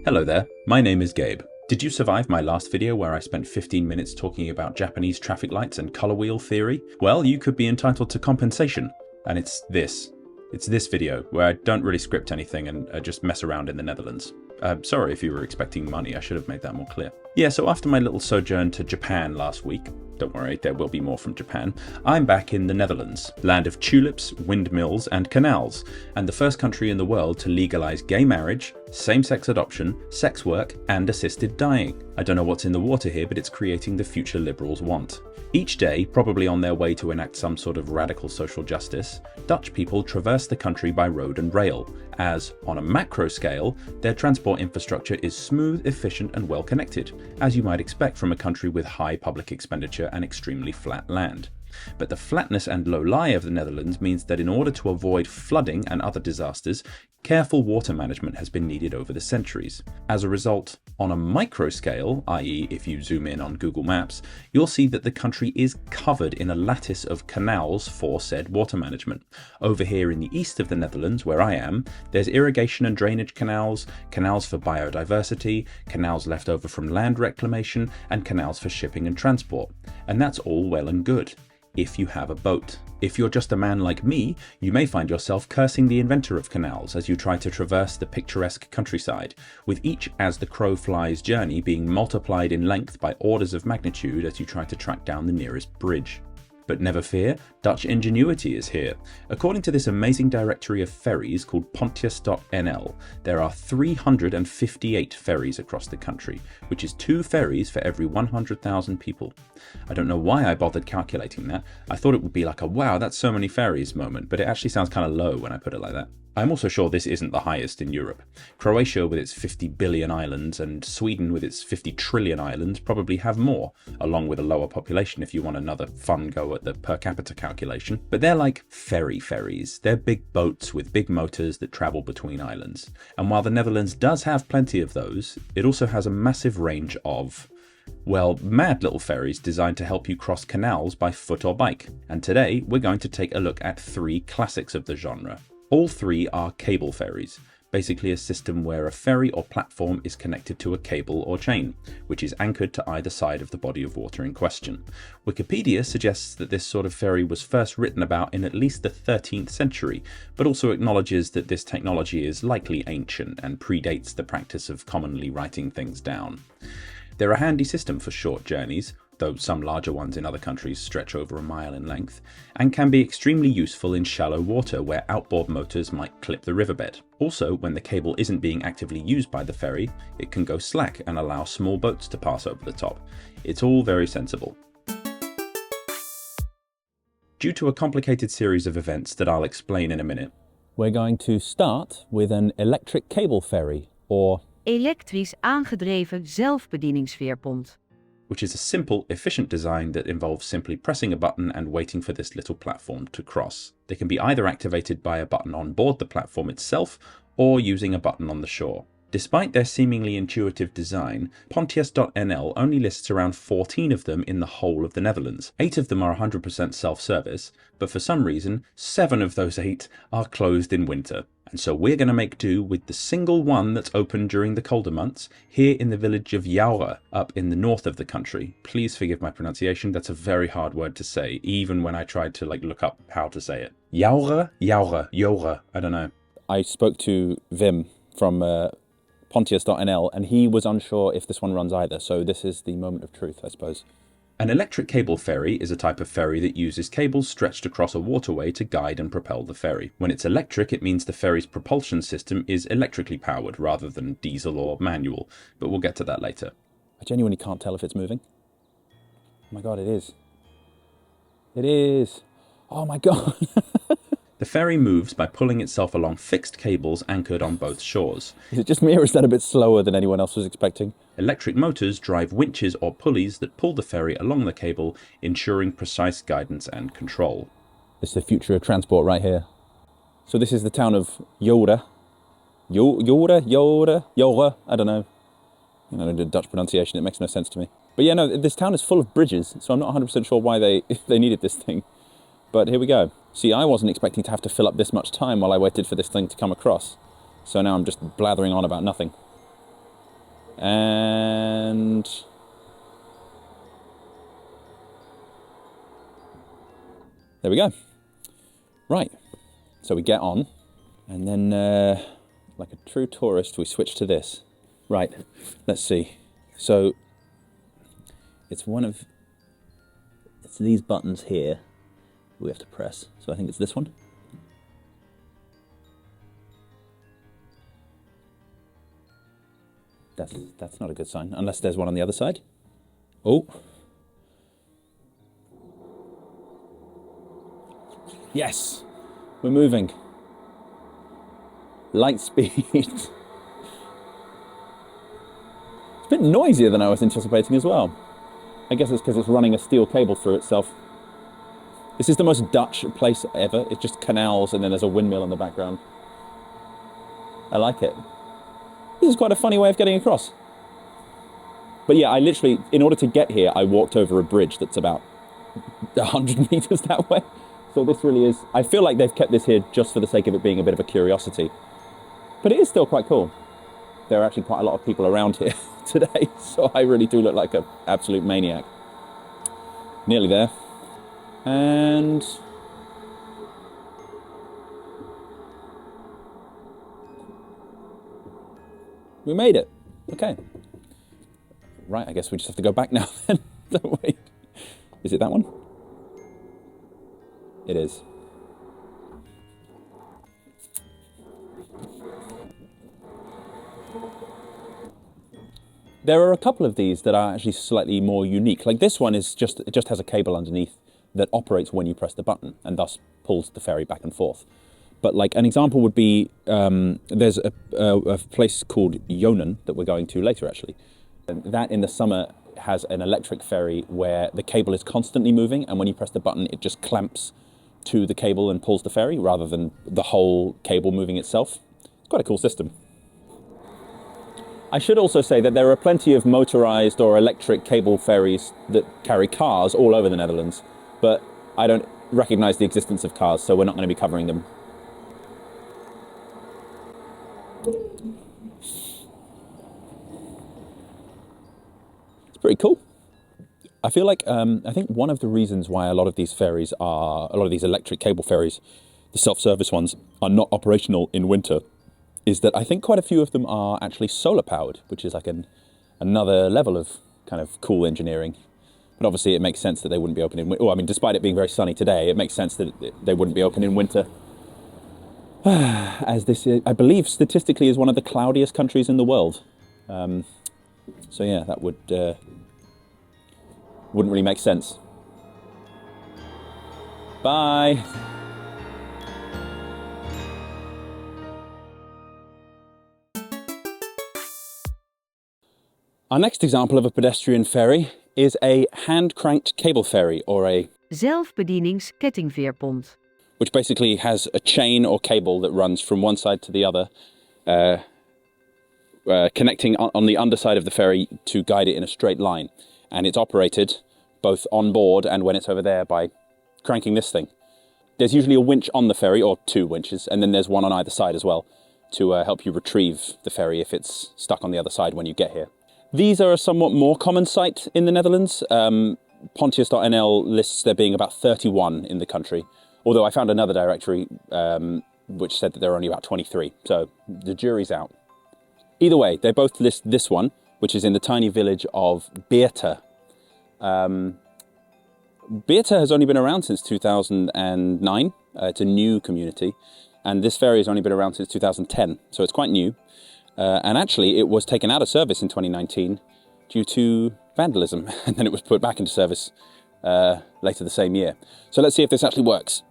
Hello there, my name is Gabe. Did you survive my last video where I spent 15 minutes talking about Japanese traffic lights and color wheel theory? Well, you could be entitled to compensation. And it's this. It's this video where I don't really script anything and just mess around in the Netherlands. Sorry if you were expecting money, I should have made that more clear. Yeah, so after my little sojourn to Japan last week, don't worry, there will be more from Japan, I'm back in the Netherlands, land of tulips, windmills and canals, and the first country in the world to legalise gay marriage, same-sex adoption, sex work and assisted dying. I don't know what's in the water here, but it's creating the future liberals want. Each day, probably on their way to enact some sort of radical social justice, Dutch people traverse the country by road and rail, as, on a macro scale, their transport infrastructure is smooth, efficient and well connected, as you might expect from a country with high public expenditure and extremely flat land. But the flatness and low lie of the Netherlands means that in order to avoid flooding and other disasters, careful water management has been needed over the centuries. As a result, on a micro scale, i.e. if you zoom in on Google Maps, you'll see that the country is covered in a lattice of canals for said water management. Over here in the east of the Netherlands, where I am, there's irrigation and drainage canals, canals for biodiversity, canals left over from land reclamation, and canals for shipping and transport. And that's all well and good, if you have a boat. If you're just a man like me, you may find yourself cursing the inventor of canals as you try to traverse the picturesque countryside, with each as the crow flies journey being multiplied in length by orders of magnitude as you try to track down the nearest bridge. But never fear, Dutch ingenuity is here. According to this amazing directory of ferries called Pontius.nl, there are 358 ferries across the country, which is 2 ferries for every 100,000 people. I don't know why I bothered calculating that. I thought it would be like a wow, that's so many ferries moment, but it actually sounds kind of low when I put it like that. I'm also sure this isn't the highest in Europe. Croatia with its 50 billion islands and Sweden with its 50 trillion islands probably have more, along with a lower population if you want another fun go at the per capita calculation. But they're like ferries. They're big boats with big motors that travel between islands. And while the Netherlands does have plenty of those, it also has a massive range of, well, mad little ferries designed to help you cross canals by foot or bike. And today we're going to take a look at 3 classics of the genre. All 3 are cable ferries, basically a system where a ferry or platform is connected to a cable or chain, which is anchored to either side of the body of water in question. Wikipedia suggests that this sort of ferry was first written about in at least the 13th century, but also acknowledges that this technology is likely ancient and predates the practice of commonly writing things down. They're a handy system for short journeys, though some larger ones in other countries stretch over a mile in length, and can be extremely useful in shallow water where outboard motors might clip the riverbed. Also, when the cable isn't being actively used by the ferry, it can go slack and allow small boats to pass over the top. It's all very sensible. Due to a complicated series of events that I'll explain in a minute, we're going to start with an electric cable ferry, or elektrisch aangedreven zelfbedieningsveerpont, which is a simple, efficient design that involves simply pressing a button and waiting for this little platform to cross. They can be either activated by a button on board the platform itself or using a button on the shore. Despite their seemingly intuitive design, Pontius.nl only lists around 14 of them in the whole of the Netherlands. 8 of them are 100% self-service, but for some reason, 7 of those 8 are closed in winter. And so we're going to make do with the single one that's open during the colder months, here in the village of Jouren, up in the north of the country. Please forgive my pronunciation, that's a very hard word to say, even when I tried to look up how to say it. Jouren? Jouren, I don't know. I spoke to Wim from Pontius.nl, and he was unsure if this one runs either, so this is the moment of truth, I suppose. An electric cable ferry is a type of ferry that uses cables stretched across a waterway to guide and propel the ferry. When it's electric, it means the ferry's propulsion system is electrically powered rather than diesel or manual, but we'll get to that later. I genuinely can't tell if it's moving. Oh my god, it is. It is. Oh my god. The ferry moves by pulling itself along fixed cables anchored on both shores. Is it just me or is that a bit slower than anyone else was expecting? Electric motors drive winches or pulleys that pull the ferry along the cable, ensuring precise guidance and control. It's the future of transport right here. So this is the town of Jouren. Jouren, I don't know. I don't do Dutch pronunciation, it makes no sense to me. But yeah, no, this town is full of bridges, so I'm not 100% sure why they needed this thing. But here we go. See, I wasn't expecting to have to fill up this much time while I waited for this thing to come across. So now I'm just blathering on about nothing. And there we go. Right, so we get on, and then like a true tourist, we switch to this. Right, let's see. So it's these buttons here we have to press. So I think it's this one. That's not a good sign, unless there's one on the other side. Oh. Yes, we're moving. Light speed. It's a bit noisier than I was anticipating as well. I guess it's because it's running a steel cable through itself. This is the most Dutch place ever. It's just canals and then there's a windmill in the background. I like it. This is quite a funny way of getting across. But yeah, I literally, in order to get here, I walked over a bridge that's about 100 meters that way. So this really is, I feel like they've kept this here just for the sake of it being a bit of a curiosity. But it is still quite cool. There are actually quite a lot of people around here today, so I really do look like an absolute maniac. Nearly there. And we made it. Okay. Right, I guess we just have to go back now then. Wait. Is it that one? It is. There are a couple of these that are actually slightly more unique. Like this one is it just has a cable underneath that operates when you press the button and thus pulls the ferry back and forth. But like an example would be, there's a place called Jonen that we're going to later actually. And that in the summer has an electric ferry where the cable is constantly moving, and when you press the button it just clamps to the cable and pulls the ferry rather than the whole cable moving itself. It's quite a cool system. I should also say that there are plenty of motorized or electric cable ferries that carry cars all over the Netherlands, but I don't recognize the existence of cars, so we're not going to be covering them. It's pretty cool. I feel like, I think one of the reasons why a lot of these electric cable ferries, the self-service ones, are not operational in winter, is that I think quite a few of them are actually solar powered, which is like another level of kind of cool engineering. But obviously it makes sense that they wouldn't be open in winter. Oh, I mean, despite it being very sunny today, it makes sense that they wouldn't be open in winter. As this, I believe, statistically is one of the cloudiest countries in the world. So yeah, that wouldn't really make sense. Bye. Our next example of a pedestrian ferry is a hand-cranked cable ferry, or a zelfbedienings-kettingveerpont, which basically has a chain or cable that runs from one side to the other, connecting on the underside of the ferry to guide it in a straight line. And it's operated both on board and when it's over there by cranking this thing. There's usually a winch on the ferry, or two winches, and then there's one on either side as well to help you retrieve the ferry if it's stuck on the other side when you get here. These are a somewhat more common sight in the Netherlands. Pontius.nl lists there being about 31 in the country, although I found another directory which said that there are only about 23, so the jury's out. Either way, they both list this one, which is in the tiny village of Beerte. Beerte has only been around since 2009. It's a new community, and this ferry has only been around since 2010, so it's quite new. And actually, it was taken out of service in 2019 due to vandalism, and then it was put back into service later the same year. So let's see if this actually works.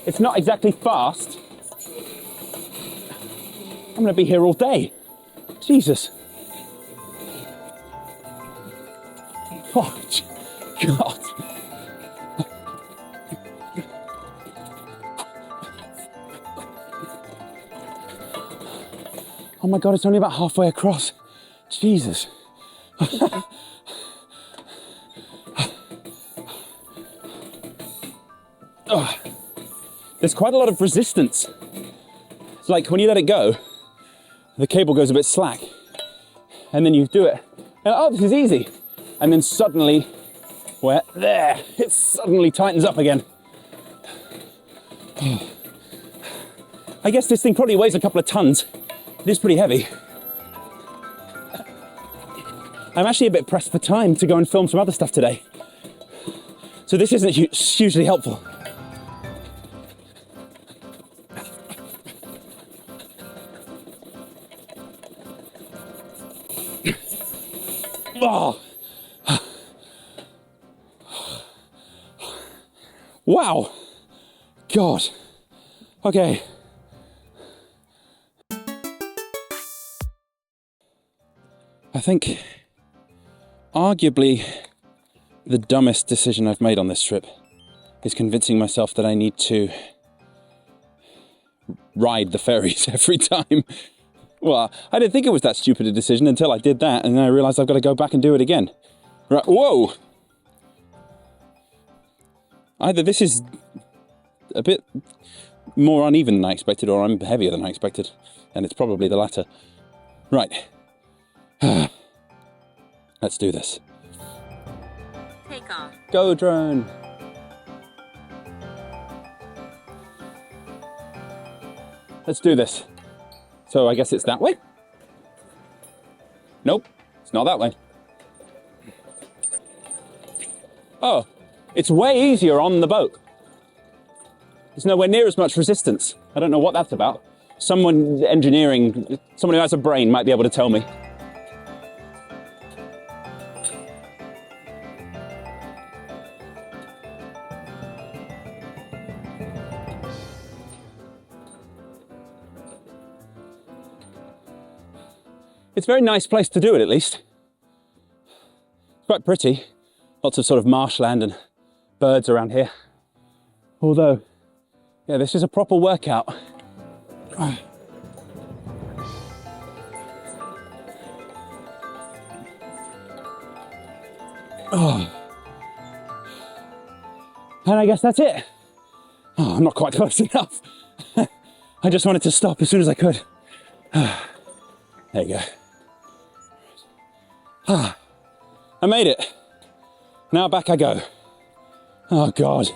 It's not exactly fast. I'm going to be here all day. Jesus. Oh, God. Oh my God, it's only about halfway across. Jesus. Oh, there's quite a lot of resistance. It's like when you let it go, the cable goes a bit slack. And then you do it, and oh, this is easy. And then suddenly, there, it suddenly tightens up again. Oh. I guess this thing probably weighs a couple of tons. It is pretty heavy. I'm actually a bit pressed for time to go and film some other stuff today. So this isn't hugely helpful. Oh. Wow. God. Okay. I think arguably the dumbest decision I've made on this trip is convincing myself that I need to ride the ferries every time. Well, I didn't think it was that stupid a decision until I did that, and then I realised I've got to go back and do it again. Right, whoa! Either this is a bit more uneven than I expected, or I'm heavier than I expected, and it's probably the latter. Right. Let's do this. Take off. Go, drone! Let's do this. So I guess it's that way? Nope, it's not that way. Oh, it's way easier on the boat. There's nowhere near as much resistance. I don't know what that's about. Someone engineering, someone who has a brain might be able to tell me. It's a very nice place to do it, at least. It's quite pretty. Lots of sort of marshland and birds around here. Although, yeah, this is a proper workout. Oh. And I guess that's it. Oh, I'm not quite close enough. I just wanted to stop as soon as I could. There you go. I made it. Now back I go. Oh God.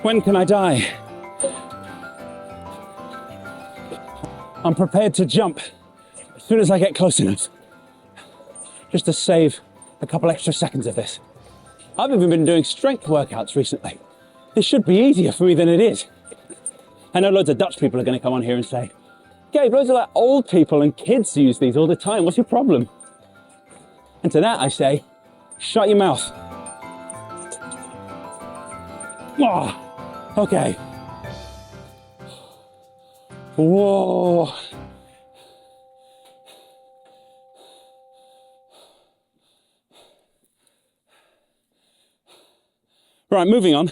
When can I die? I'm prepared to jump as soon as I get close enough. Just to save a couple extra seconds of this. I've even been doing strength workouts recently. This should be easier for me than it is. I know loads of Dutch people are going to come on here and say, Gabe, loads of like old people and kids use these all the time. What's your problem? And to that I say, shut your mouth. Oh, okay. Whoa. Right, moving on.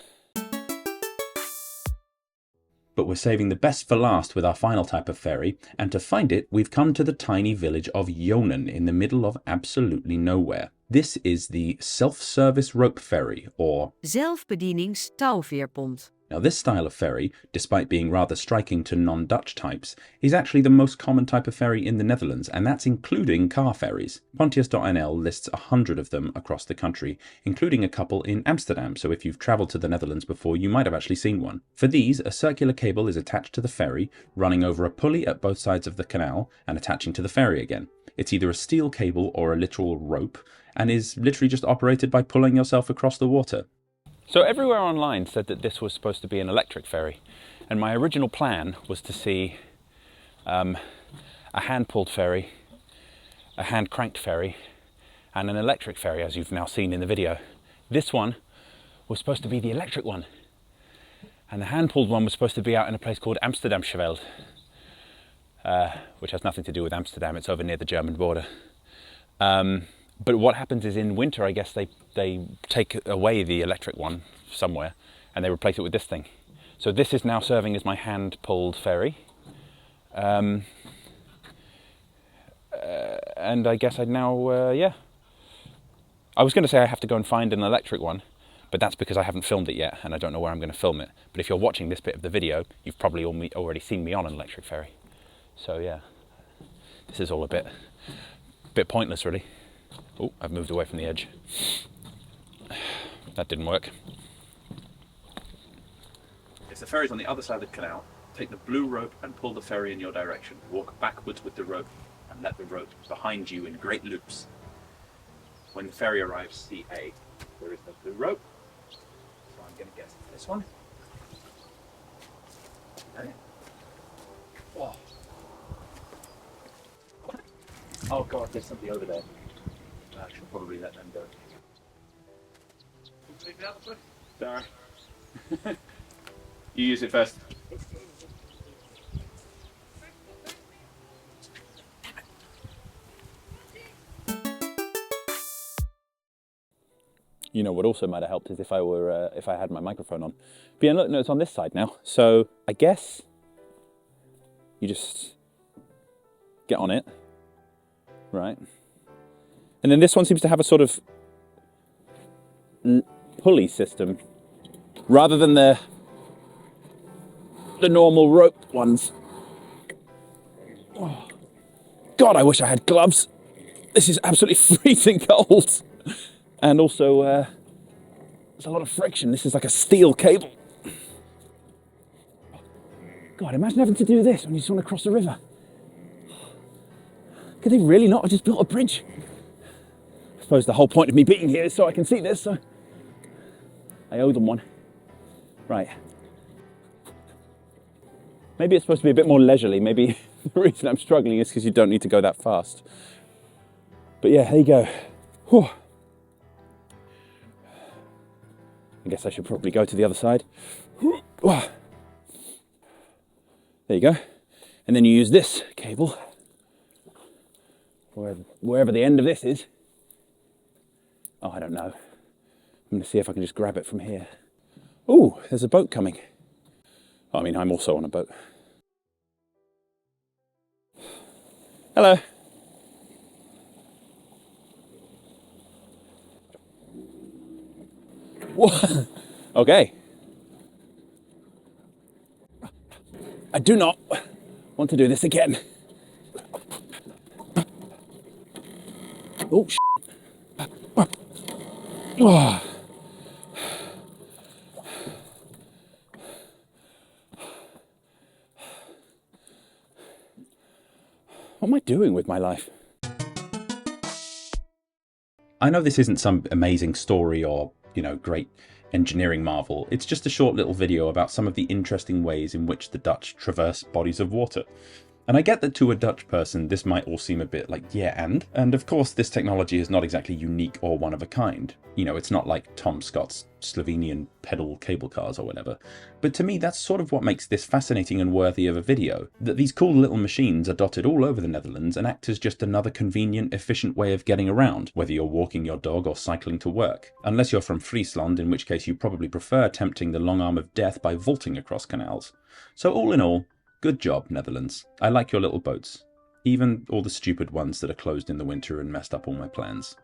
But we're saving the best for last with our final type of ferry, and to find it, we've come to the tiny village of Jonen in the middle of absolutely nowhere. This is the self-service rope ferry, or Zelfbedienings touwveerpont. Now this style of ferry, despite being rather striking to non-Dutch types, is actually the most common type of ferry in the Netherlands, and that's including car ferries. Pontius.nl lists 100 of them across the country, including a couple in Amsterdam, so if you've travelled to the Netherlands before, you might have actually seen one. For these, a circular cable is attached to the ferry, running over a pulley at both sides of the canal, and attaching to the ferry again. It's either a steel cable or a literal rope, and is literally just operated by pulling yourself across the water. So everywhere online said that this was supposed to be an electric ferry, and my original plan was to see a hand-pulled ferry, a hand-cranked ferry, and an electric ferry, as you've now seen in the video. This one was supposed to be the electric one, and the hand-pulled one was supposed to be out in a place called Amsterdamsveld, which has nothing to do with Amsterdam. It's over near the German border. But what happens is in winter, I guess they take away the electric one somewhere, and they replace it with this thing. So this is now serving as my hand-pulled ferry. And I guess I'd now, yeah. I was going to say I have to go and find an electric one, but that's because I haven't filmed it yet and I don't know where I'm going to film it. But if you're watching this bit of the video, you've probably already seen me on an electric ferry. So yeah, this is all a bit pointless really. Oh, I've moved away from the edge. That didn't work. If the ferry's on the other side of the canal, take the blue rope and pull the ferry in your direction. Walk backwards with the rope and let the rope behind you in great loops. When the ferry arrives, see A. There is no blue rope, so I'm going to guess this one. Okay. Whoa. Oh god, there's somebody over there. I should probably let them go. Sorry. You use it first. You know what also might have helped is if I had my microphone on. But yeah, look, no, it's on this side now. So I guess you just get on it, right? And then this one seems to have a sort of pulley system rather than the normal rope ones. Oh, God, I wish I had gloves. This is absolutely freezing cold. And also, there's a lot of friction. This is like a steel cable. God, imagine having to do this when you just want to cross the river. Could they really not have just built a bridge? I suppose the whole point of me being here is so I can see this, so I owe them one. Right. Maybe it's supposed to be a bit more leisurely. Maybe the reason I'm struggling is because you don't need to go that fast. But yeah, there you go. Whew. I guess I should probably go to the other side. There you go. And then you use this cable, wherever the end of this is. Oh, I don't know. I'm going to see if I can just grab it from here. Ooh, there's a boat coming. I mean, I'm also on a boat. Hello. What? Okay. I do not want to do this again. Oh, oh. What am I doing with my life? I know this isn't some amazing story or, great engineering marvel. It's just a short little video about some of the interesting ways in which the Dutch traverse bodies of water. And I get that to a Dutch person, this might all seem a bit like, yeah, and of course this technology is not exactly unique or one of a kind. It's not like Tom Scott's Slovenian pedal cable cars or whatever. But to me, that's sort of what makes this fascinating and worthy of a video, that these cool little machines are dotted all over the Netherlands and act as just another convenient, efficient way of getting around, whether you're walking your dog or cycling to work. Unless you're from Friesland, in which case you probably prefer tempting the long arm of death by vaulting across canals. So all in all, good job, Netherlands. I like your little boats. Even all the stupid ones that are closed in the winter and messed up all my plans.